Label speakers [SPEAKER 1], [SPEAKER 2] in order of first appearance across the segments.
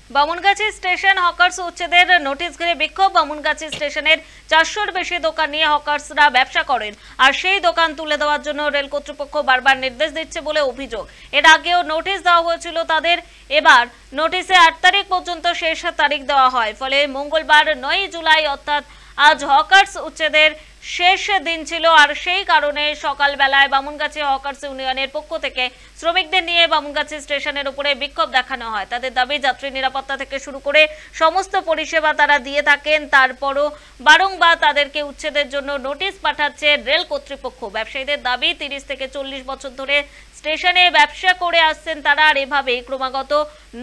[SPEAKER 1] Bamungachhi station hawkers উচ্ছেদের notice ঘিরে বিক্ষোভ। বামুনগাছি স্টেশনের 400-র বেশি দোকান নিয়ে হকার্সরা ব্যবসা করেন, আর সেই দোকান তুলে দেওয়ার জন্য রেল কর্তৃপক্ষ বারবার নির্দেশ দিচ্ছে বলে অভিযোগ। এর আগেও নোটিশ দেওয়া হয়েছিল তাদের, এবার নোটিশে 8 তারিখ পর্যন্ত শেষ তারিখ দেওয়া হয়। ফলে মঙ্গলবার 9 জুলাই অর্থাৎ আজ হকার্স উচ্ছেদের শেষ দিন ছিল, আর সেই কারণে সকালবেলায় বামুনগাছি হকার্স ইউনিয়নের পক্ষ থেকে শ্রমিকদের নিয়ে বামুনগাছি স্টেশনের উপরে বিক্ষোভ দেখানো হয়। তাদের দাবি যাত্রী নিরাপত্তা থেকে শুরু করে সমস্ত পরিষেবা তারা দিয়ে থাকেন, তারপরও বারংবার তাদেরকে উচ্ছেদের জন্য নোটিশ পাঠাচ্ছে রেল কর্তৃপক্ষ। ব্যবসায়ীদের দাবি 30 থেকে 40 বছর ধরে স্টেশনে ব্যবসা করে আসছেন তারা, আর এভাবেই ক্রমাগত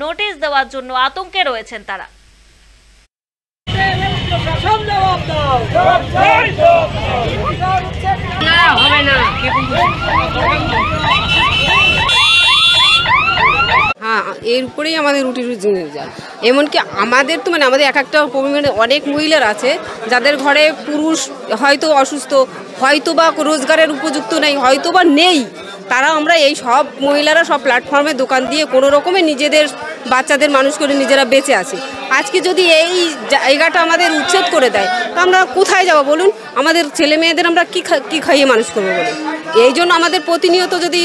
[SPEAKER 1] নোটিশ দেওয়ার জন্য আতঙ্কে রয়েছেন তারা।
[SPEAKER 2] হ্যাঁ, এর উপরেই আমাদের রুটি রুজি যায়। এমনকি আমাদের তো আমাদের এক একটা পরিমাণে অনেক মহিলার আছে যাদের ঘরে পুরুষ হয়তো অসুস্থ, হয়তো বা রোজগারের উপযুক্ত নেই, হয়তো বা নেই, তারা আমরা এই সব মহিলারা সব প্ল্যাটফর্মে দোকান দিয়ে কোনো রকমে নিজেদের বাচ্চাদের মানুষ করে নিজেরা বেঁচে আছি। আজকে যদি এই জায়গাটা আমাদের উচ্ছেদ করে দেয় তো আমরা কোথায় যাব বলুন? আমাদের ছেলে মেয়েদের আমরা কি খাইয়ে মানুষ করবো বলুন? এই জন্য আমাদের প্রতিনিয়ত যদি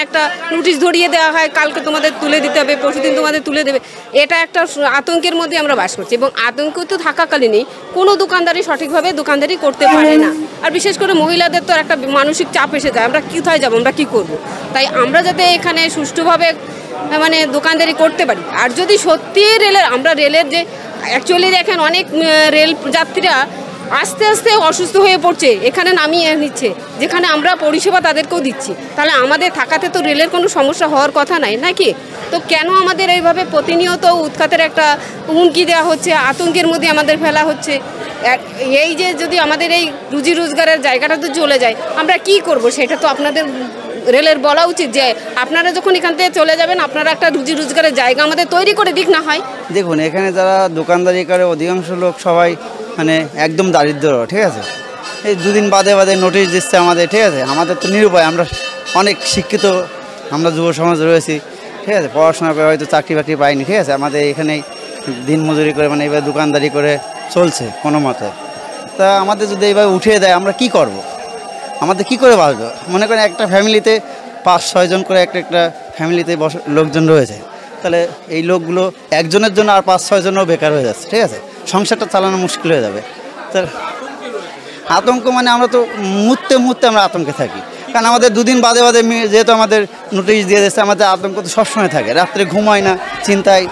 [SPEAKER 2] একটা নোটিশ ধরিয়ে দেওয়া হয়, কালকে তোমাদের তুলে দিতে হবে, পরশুদিন তোমাদের তুলে দেবে, এটা একটা আতঙ্কের মধ্যে আমরা বাস করছি। এবং আতঙ্ক তো থাকাকালীনই কোনো দোকানদারি সঠিকভাবে দোকানদারি করতে পারে না। আর বিশেষ করে মহিলাদের তো একটা মানসিক চাপ এসে যায়, আমরা কোথায় যাব, আমরা কি করব। তাই আমরা যাতে এখানে সুষ্ঠুভাবে দোকানদারি করতে পারি। আর যদি সত্যি রেলের যে অ্যাকচুয়ালি দেখেন অনেক রেল যাত্রীরা আস্তে আস্তে অসুস্থ হয়ে পড়ছে, এখানে নামিয়ে নিচ্ছে, যেখানে আমরা পরিষেবা তাদেরকেও দিচ্ছি। তাহলে আমাদের থাকাতে তো রেলের কোনো সমস্যা হওয়ার কথা নাই নাকি? তো কেন আমাদের এইভাবে প্রতিনিয়ত উৎখাতের একটা হুমকি দেওয়া হচ্ছে, আতঙ্কের মধ্যে আমাদের ফেলা হচ্ছে? এই যে যদি আমাদের এই রুজি রোজগারের জায়গাটা তো চলে যায়, আমরা কি করব? সেটা তো আপনাদের রেলের বলা উচিত যে আপনারা যখন এখান থেকে চলে যাবেন আপনারা একটা রুজি রোজগারের জায়গা আমাদের তৈরি করে দিক না হয়।
[SPEAKER 3] দেখুন, এখানে যারা দোকানদারি করে অধিকাংশ লোক সবাই একদম দারিদ্র, ঠিক আছে। এই দুদিন বাদে বাদে নোটিশ দিচ্ছে আমাদের, ঠিক আছে। আমাদের তো নিরুপায়, আমরা অনেক শিক্ষিত, আমরা যুব সমাজ রয়েছি, ঠিক আছে। পড়াশোনা করে হয়তো চাকরি বাকরি পাইনি, ঠিক আছে। আমাদের এখানে দিন মজুরি করে এবার দোকানদারি করে চলছে কোনো মতে। তা আমাদের যদি এইভাবে উঠিয়ে দেয় আমরা কি করব? আমাদের কি করে বাঁচবো? মনে করেন একটা ফ্যামিলিতে 5-6 জন করে একটা ফ্যামিলিতে লোকজন রয়েছে, তাহলে এই লোকগুলো একজনের জন্য আর 5-6 জনও বেকার হয়ে যাচ্ছে, ঠিক আছে। সংসারটা চালানো মুশকিল হয়ে যাবে। তার আতঙ্ক আমরা তো মুহূর্তে আমরা আতঙ্কে থাকি, কারণ আমাদের দুদিন বাদে বাদে যেহেতু আমাদের নোটিশ দিয়ে দিচ্ছে, আমাদের আতঙ্ক তো সবসময় থাকে, রাত্রে ঘুম হয় না চিন্তায়।